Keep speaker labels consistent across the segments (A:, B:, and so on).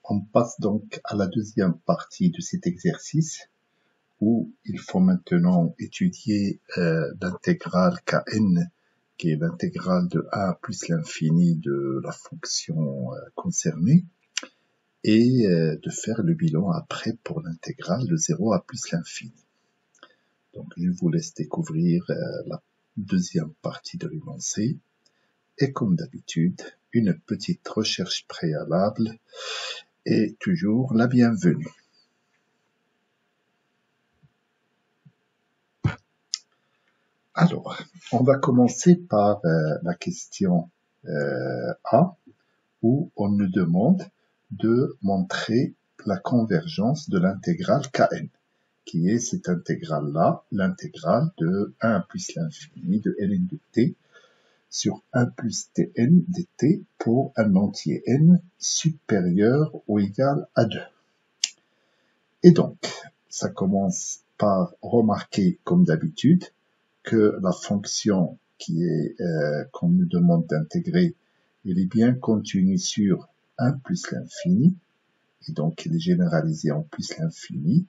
A: On passe donc à la deuxième partie de cet exercice où il faut maintenant étudier l'intégrale Kn, qui est l'intégrale de 1 plus l'infini de la fonction concernée, et de faire le bilan après pour l'intégrale de 0 à plus l'infini. Donc je vous laisse découvrir la deuxième partie de l'énoncé, et comme d'habitude, une petite recherche préalable est toujours la bienvenue. Alors, on va commencer par la question A, où on nous demande de montrer la convergence de l'intégrale Kn, qui est cette intégrale-là, l'intégrale de 1 plus l'infini de ln de t sur 1 plus tn dt pour un entier n supérieur ou égal à 2. Et donc, ça commence par remarquer, comme d'habitude, que la fonction qu'on nous demande d'intégrer, elle est bien continue sur 1 plus l'infini, et donc elle est généralisée en plus l'infini,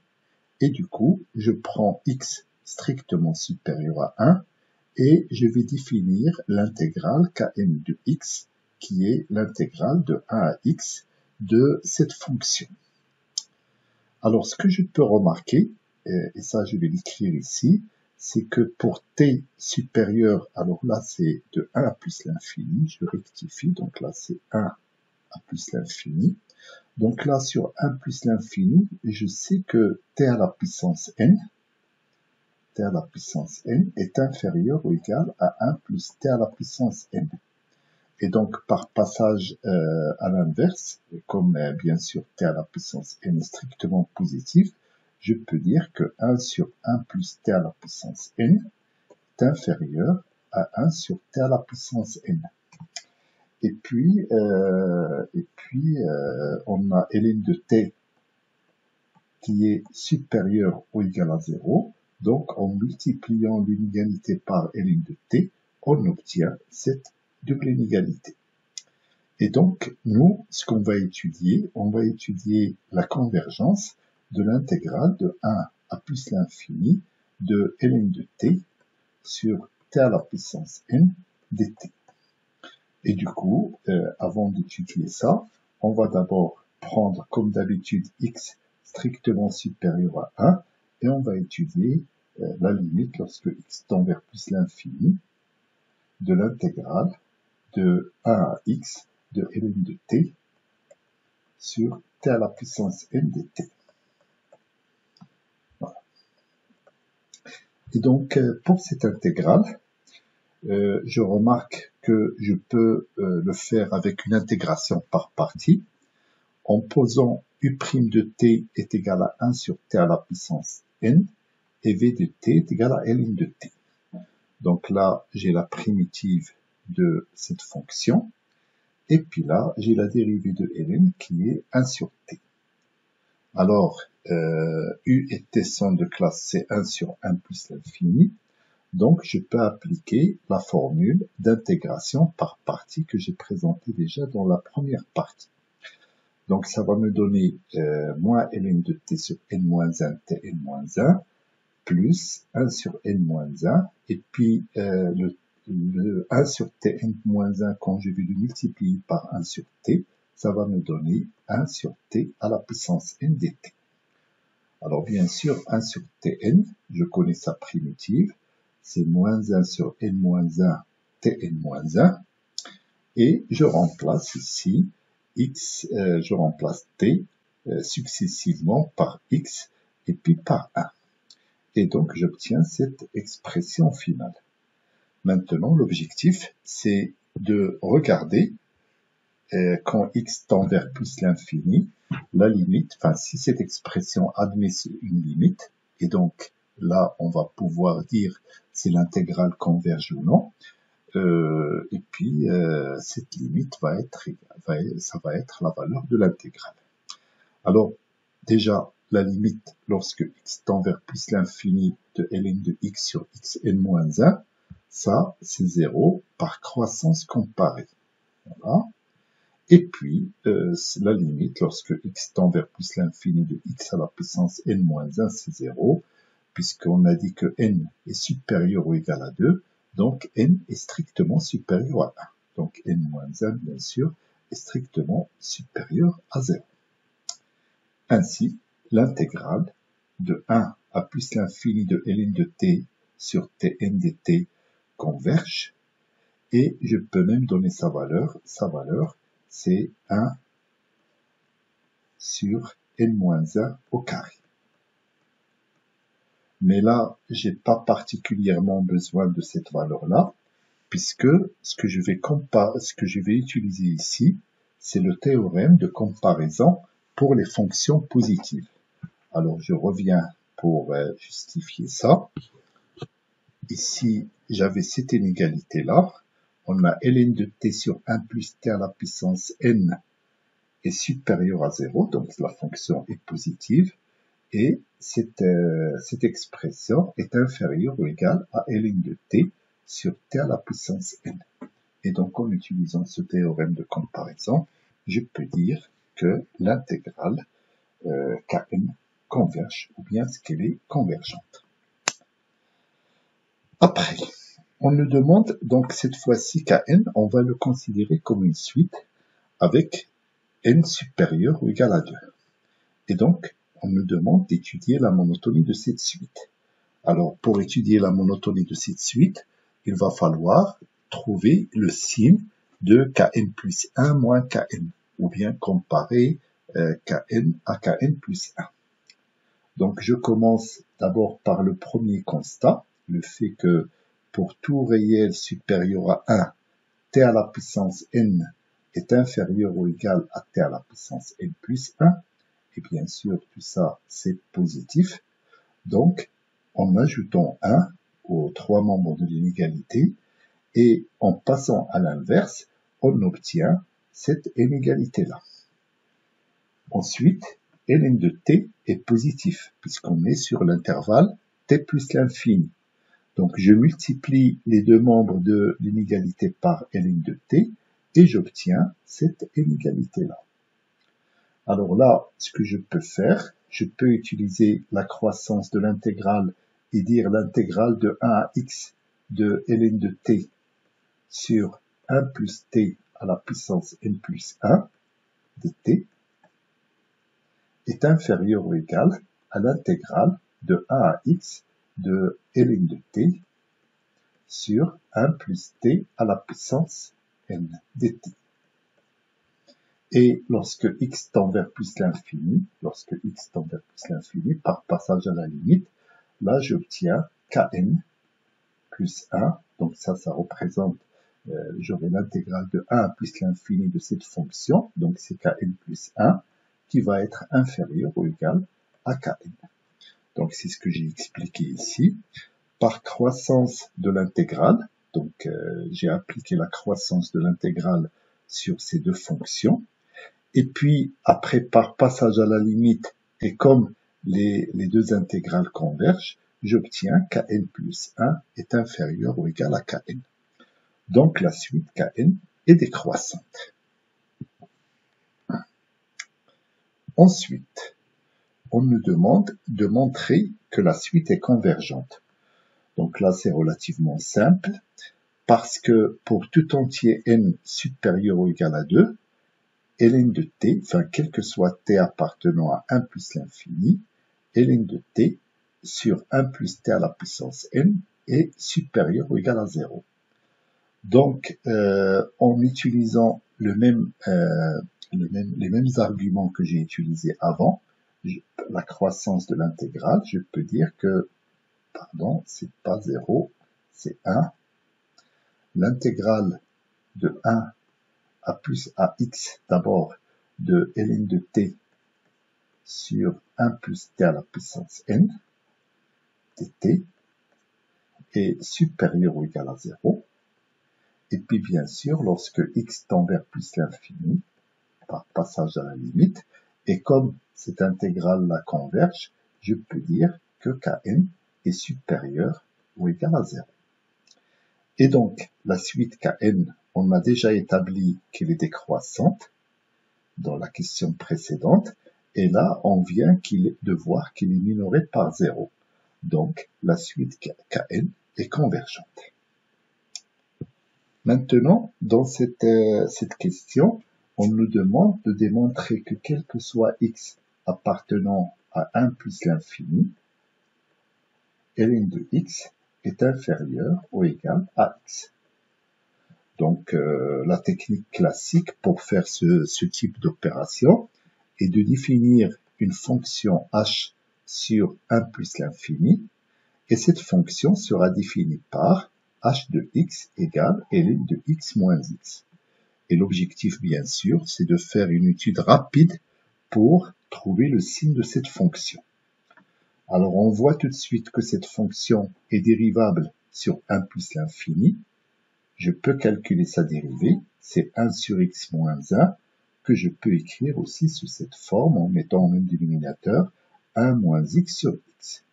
A: et du coup, je prends x strictement supérieur à 1, et je vais définir l'intégrale Kn de x, qui est l'intégrale de 1 à x de cette fonction. Alors, ce que je peux remarquer, et ça je vais l'écrire ici, c'est que pour t supérieur, alors là c'est de 1 à plus l'infini, je rectifie, donc là c'est 1 à plus l'infini. Donc là sur 1 plus l'infini, je sais que t à la puissance n est inférieur ou égal à 1 plus t à la puissance n. Et donc par passage à l'inverse, comme bien sûr t à la puissance n est strictement positif, je peux dire que 1 sur 1 plus t à la puissance n est inférieur à 1 sur t à la puissance n. Et puis on a ln de t qui est supérieur ou égal à 0. Donc, en multipliant l'inégalité par ln de t, on obtient cette double inégalité. Et donc, nous, ce qu'on va étudier, on va étudier la convergence de l'intégrale de 1 à plus l'infini de ln de t sur t à la puissance n dt. Et du coup, avant d'étudier ça, on va d'abord prendre comme d'habitude x strictement supérieur à 1, et on va étudier la limite lorsque x tend vers plus l'infini de l'intégrale de 1 à x de ln de t sur t à la puissance n dt. Voilà. Et donc, pour cette intégrale, je remarque que je peux le faire avec une intégration par partie, en posant u' de t est égal à 1 sur t à la puissance n, et v de t est égal à ln de t. Donc là, j'ai la primitive de cette fonction, et puis là, j'ai la dérivée de ln qui est 1 sur t. Alors, u et t sont de classe C1 sur 1 plus l'infini, donc je peux appliquer la formule d'intégration par partie que j'ai présentée déjà dans la première partie. Donc ça va me donner moins ln de t sur n-1 tn-1 plus 1 sur n-1, et puis le 1 sur tn-1, quand je vais le multiplier par 1 sur t, ça va me donner 1 sur t à la puissance n dt. Alors bien sûr, 1 sur tn, je connais sa primitive, c'est moins 1 sur n-1 tn-1, et je remplace ici x, je remplace t successivement par x et puis par 1. Et donc j'obtiens cette expression finale. Maintenant, l'objectif, c'est de regarder quand x tend vers plus l'infini, la limite, enfin si cette expression admet une limite, et donc là on va pouvoir dire si l'intégrale converge ou non, et puis cette limite ça va être la valeur de l'intégrale. Alors déjà la limite lorsque x tend vers plus l'infini de ln de x sur xn-1, ça c'est 0 par croissance comparée. Voilà. Et puis, la limite, lorsque x tend vers plus l'infini de x à la puissance n-1, c'est 0, puisqu'on a dit que n est supérieur ou égal à 2, donc n est strictement supérieur à 1. Donc n-1, bien sûr, est strictement supérieur à 0. Ainsi, l'intégrale de 1 à plus l'infini de ln de t sur tn dt converge, et je peux même donner sa valeur. Sa valeur, c'est 1 sur n-1 au carré. Mais là, j'ai pas particulièrement besoin de cette valeur-là, puisque ce que je vais utiliser ici, c'est le théorème de comparaison pour les fonctions positives. Alors, je reviens pour justifier ça. Ici, j'avais cette inégalité-là. On a ln de t sur 1 plus t à la puissance n est supérieur à 0, donc la fonction est positive, et cette expression est inférieure ou égale à ln de t sur t à la puissance n. Et donc, en utilisant ce théorème de comparaison, je peux dire que l'intégrale Kn converge, ou bien qu'elle est convergente. Après, on nous demande, donc cette fois-ci Kn, on va le considérer comme une suite avec n supérieur ou égal à 2. Et donc, on nous demande d'étudier la monotonie de cette suite. Alors, pour étudier la monotonie de cette suite, il va falloir trouver le signe de Kn plus 1 moins Kn, ou bien comparer Kn à Kn plus 1. Donc, je commence d'abord par le premier constat, le fait que pour tout réel supérieur à 1, t à la puissance n est inférieur ou égal à t à la puissance n plus 1, et bien sûr, tout ça, c'est positif. Donc, en ajoutant 1 aux trois membres de l'inégalité, et en passant à l'inverse, on obtient cette inégalité-là. Ensuite, ln de t est positif, puisqu'on est sur l'intervalle t plus l'infini. Donc, je multiplie les deux membres de l'inégalité par ln de t, et j'obtiens cette inégalité-là. Alors là, ce que je peux faire, je peux utiliser la croissance de l'intégrale et dire l'intégrale de 1 à x de ln de t sur 1 plus t à la puissance n plus 1 dt est inférieur ou égal à l'intégrale de 1 à x de ln de t sur 1 plus t à la puissance n dt. Et lorsque x tend vers plus l'infini, par passage à la limite, là j'obtiens Kn plus 1, donc ça représente, j'aurai l'intégrale de 1 à plus l'infini de cette fonction, donc c'est Kn plus 1, qui va être inférieur ou égal à Kn. Donc c'est ce que j'ai expliqué ici. Par croissance de l'intégrale, donc j'ai appliqué la croissance de l'intégrale sur ces deux fonctions, et puis après par passage à la limite, et comme les deux intégrales convergent, j'obtiens Kn plus 1 est inférieur ou égal à Kn. Donc la suite Kn est décroissante. Ensuite, on nous demande de montrer que la suite est convergente. Donc là, c'est relativement simple, parce que pour tout entier n supérieur ou égal à 2, ln de t, enfin quel que soit t appartenant à 1 plus l'infini, ln de t sur 1 plus t à la puissance n est supérieur ou égal à 0. Donc, en utilisant les mêmes arguments que j'ai utilisés avant, la croissance de l'intégrale, je peux dire que, pardon, c'est pas 0, c'est 1. L'intégrale de 1 à plus à x d'abord de ln de t sur 1 plus t à la puissance n dt est supérieur ou égal à 0. Et puis bien sûr, lorsque x tend vers plus l'infini, par passage à la limite, et comme cette intégrale la converge, je peux dire que Kn est supérieur ou égal à 0. Et donc, la suite Kn, on a déjà établi qu'elle est décroissante, dans la question précédente, et là, on vient de voir qu'il est minoré par 0. Donc, la suite Kn est convergente. Maintenant, dans cette question, on nous demande de démontrer que quel que soit x appartenant à 1 plus l'infini, ln de x est inférieur ou égal à x. Donc, la technique classique pour faire ce type d'opération est de définir une fonction h sur 1 plus l'infini, et cette fonction sera définie par h de x égale ln de x moins x. Et l'objectif, bien sûr, c'est de faire une étude rapide pour trouver le signe de cette fonction. Alors, on voit tout de suite que cette fonction est dérivable sur 1 plus l'infini. Je peux calculer sa dérivée, c'est 1 sur x moins 1, que je peux écrire aussi sous cette forme en mettant en même dénominateur 1 moins x sur x.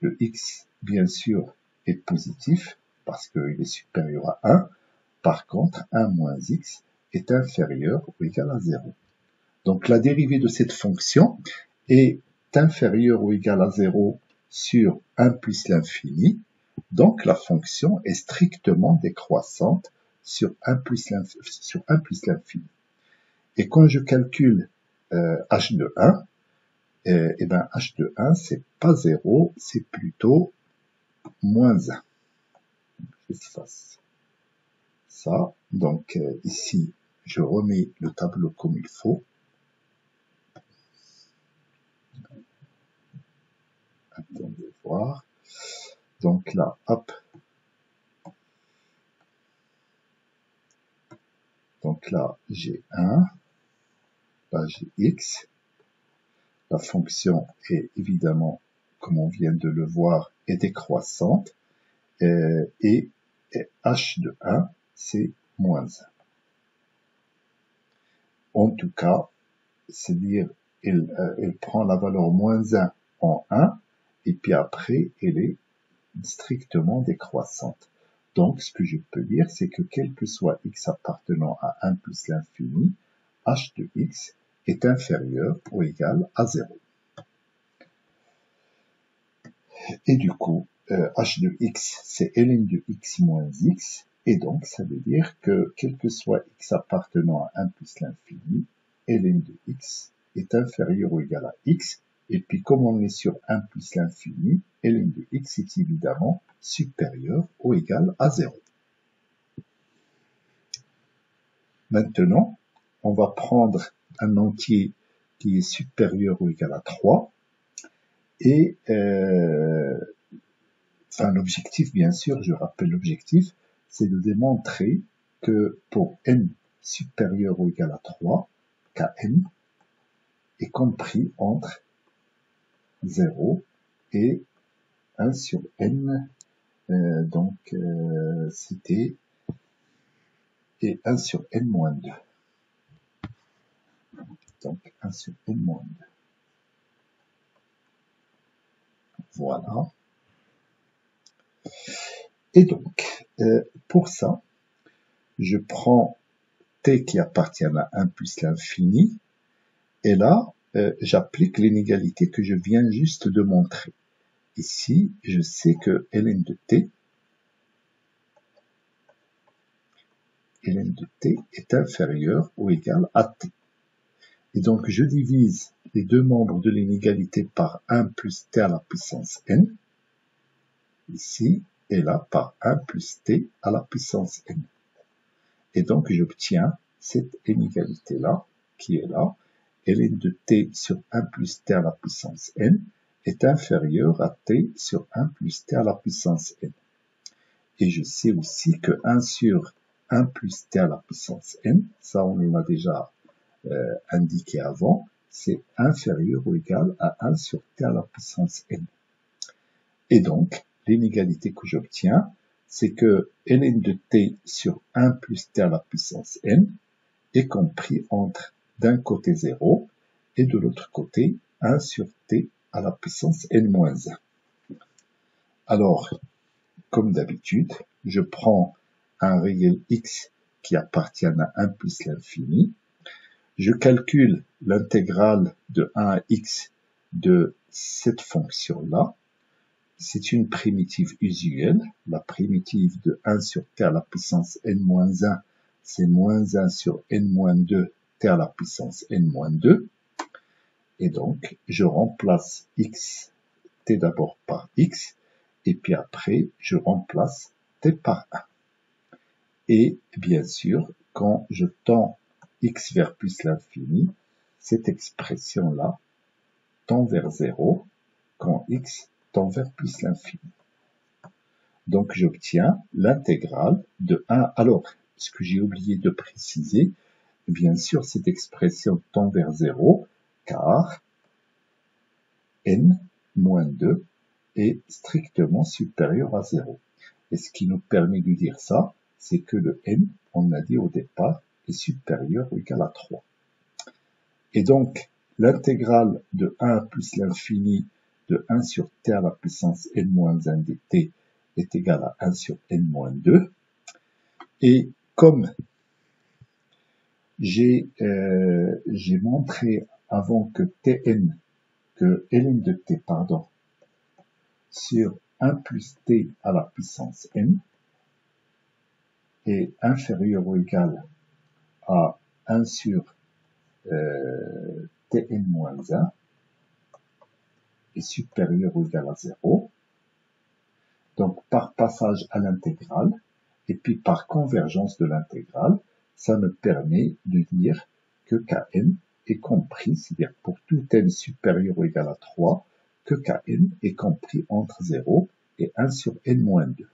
A: Le x, bien sûr, est positif parce qu'il est supérieur à 1. Par contre, 1 moins x est inférieur ou égal à 0. Donc la dérivée de cette fonction est inférieure ou égale à 0 sur 1 plus l'infini. Donc la fonction est strictement décroissante sur 1 plus l'infini. Et quand je calcule h de 1, eh ben h de 1, c'est pas 0, c'est plutôt moins 1. J'efface ça. Donc ici, je remets le tableau comme il faut. Attendez voir. Donc là, hop. Donc là, j'ai 1. Là, j'ai x. La fonction est évidemment, comme on vient de le voir, est décroissante. Et h de 1, c'est moins 1. En tout cas, c'est-à-dire, elle prend la valeur moins 1 en 1, et puis après, elle est strictement décroissante. Donc, ce que je peux dire, c'est que quel que soit x appartenant à 1 plus l'infini, h de x est inférieur ou égal à 0. Et du coup, h de x, c'est ln de x moins x, et donc ça veut dire que quel que soit x appartenant à 1 plus l'infini, ln de x est inférieur ou égal à x, et puis comme on est sur 1 plus l'infini, ln de x est évidemment supérieur ou égal à 0. Maintenant, on va prendre un entier qui est supérieur ou égal à 3, et l'objectif, bien sûr, je rappelle l'objectif, c'est de démontrer que pour n supérieur ou égal à 3, Kn est compris entre 0 et 1 sur n, c'était et 1 sur n moins 2. Donc 1 sur n moins 2. Voilà. Et donc, pour ça, je prends t qui appartient à 1 plus l'infini, et là, j'applique l'inégalité que je viens juste de montrer. Ici, je sais que ln de t est inférieur ou égal à t. Et donc, je divise les deux membres de l'inégalité par 1 plus t à la puissance n, ici, et là, par 1 plus t à la puissance n. Et donc, j'obtiens cette inégalité-là, qui est là, ln de t sur 1 plus t à la puissance n est inférieur à t sur 1 plus t à la puissance n. Et je sais aussi que 1 sur 1 plus t à la puissance n, ça on l'a déjà indiqué avant, c'est inférieur ou égal à 1 sur t à la puissance n. Et donc, l'inégalité que j'obtiens, c'est que ln de t sur 1 plus t à la puissance n est compris entre d'un côté 0 et de l'autre côté 1 sur t à la puissance n moins 1. Alors, comme d'habitude, je prends un réel x qui appartient à 1 plus l'infini, je calcule l'intégrale de 1 à x de cette fonction-là. C'est une primitive usuelle. La primitive de 1 sur t à la puissance n-1, c'est moins 1 sur n-2 t à la puissance n-2. Et donc, je remplace x, t d'abord par x, et puis après, je remplace t par 1. Et bien sûr, quand je tends x vers plus l'infini, cette expression-là tend vers 0 quand x tend vers plus l'infini. Donc j'obtiens l'intégrale de 1. Alors, ce que j'ai oublié de préciser, bien sûr, cette expression tend vers 0 car n-2 est strictement supérieur à 0. Et ce qui nous permet de dire ça, c'est que le n, on a dit au départ, est supérieur ou égal à 3. Et donc, l'intégrale de 1 plus l'infini de 1 sur t à la puissance n-1 dt est égale à 1 sur n-2. Et comme j'ai montré avant que ln de t, sur 1 plus t à la puissance n est inférieur ou égal à 1 sur tn-1 est supérieur ou égal à 0. Donc, par passage à l'intégrale, et puis par convergence de l'intégrale, ça me permet de dire que Kn est compris, c'est-à-dire pour tout n supérieur ou égal à 3, que Kn est compris entre 0 et 1 sur n-2.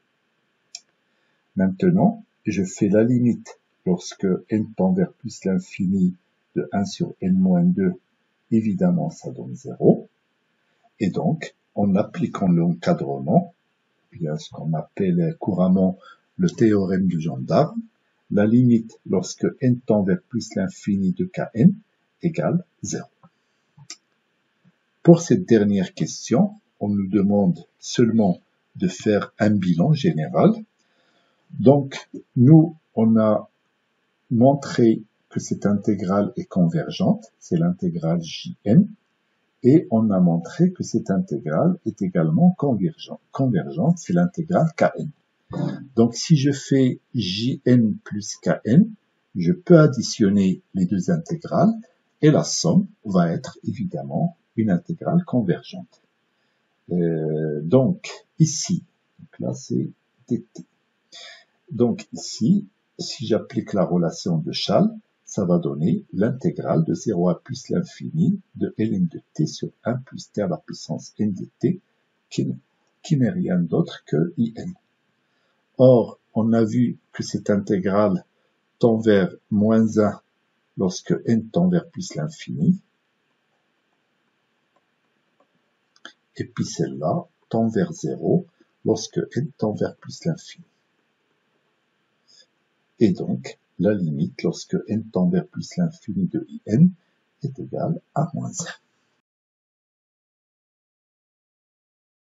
A: Maintenant, je fais la limite lorsque n tend vers plus l'infini de 1 sur n-2, évidemment ça donne 0. Et donc, en appliquant l'encadrement, bien ce qu'on appelle couramment le théorème de gendarme, la limite lorsque n tend vers plus l'infini de Kn égale 0. Pour cette dernière question, on nous demande seulement de faire un bilan général. Donc, nous, on a montré que cette intégrale est convergente, c'est l'intégrale Jn, et on a montré que cette intégrale est également convergente, c'est l'intégrale Kn. Donc, si je fais Jn plus Kn, je peux additionner les deux intégrales, et la somme va être évidemment une intégrale convergente. Donc, ici, là c'est dt. Donc ici, si j'applique la relation de Schall, ça va donner l'intégrale de 0 à plus l'infini de ln de t sur 1 plus t à la puissance n de t, qui n'est rien d'autre que in. Or, on a vu que cette intégrale tend vers moins 1 lorsque n tend vers plus l'infini, et puis celle-là tend vers 0 lorsque n tend vers plus l'infini. Et donc, la limite lorsque n tend vers plus l'infini de in est égale à moins 1.